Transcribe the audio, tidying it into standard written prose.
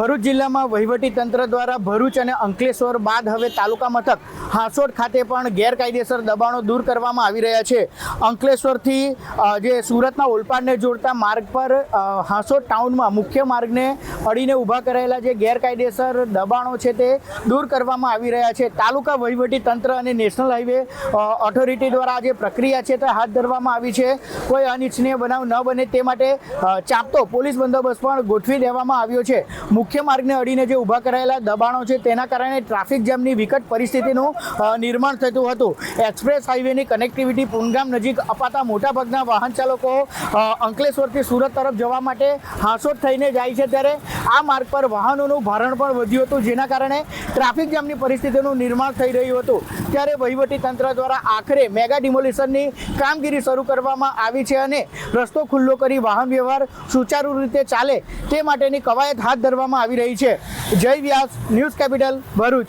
ભરૂચ જિલ્લામાં વહીવટીતંત્ર દ્વારા ભરૂચ અને અંકલેશ્વર બાદ હવે તાલુકા મથક હાંસોટ ખાતે પણ ગેરકાયદેસર દબાણો દૂર કરવામાં આવી રહ્યા છે। અંકલેશ્વરથી જે સુરતના ઓલપાડને જોડતા માર્ગ પર હાંસોટ ટાઉનમાં મુખ્ય માર્ગને અડીને ઊભા કરાયેલા જે ગેરકાયદેસર દબાણો છે તે દૂર કરવામાં આવી રહ્યા છે। તાલુકા વહીવટીતંત્ર અને નેશનલ હાઈવે ઓથોરિટી દ્વારા આ જે પ્રક્રિયા છે તે હાથ ધરવામાં આવી છે। કોઈ અનિચ્છનીય બનાવ ન બને તે માટે ચાંપતો પોલીસ બંદોબસ્ત પણ ગોઠવી દેવામાં આવ્યો છે। મુખ્ય માર્ગને અડીને જે ઊભા કરાયેલા દબાણો છે તેના કારણે ટ્રાફિક જામની વિકટ પરિસ્થિતિનું નિર્માણ થતું હતું। એક્સપ્રેસ હાઈવેની કનેક્ટિવિટી પુનગામ નજીક અપાતા મોટાભાગના વાહન ચાલકો અંકલેશ્વરથી સુરત તરફ જવા માટે હાંસોટ થઈને જાય છે, ત્યારે આ માર્ગ પર વાહનોનું ભારણ પણ વધ્યું હતું, જેના કારણે ટ્રાફિક જામની પરિસ્થિતિનું નિર્માણ થઈ રહ્યું હતું। ત્યારે વહીવટીતંત્ર દ્વારા આખરે મેગા ડિમોલિશનની કામગીરી શરૂ કરવામાં આવી છે અને રસ્તો ખુલ્લો કરી વાહન વ્યવહાર સુચારુ રીતે ચાલે તે માટેની કવાયત હાથ ધરવામાં આવી રહી છે। જય વ્યાસ, ન્યૂઝ કેપિટલ, ભરૂચ।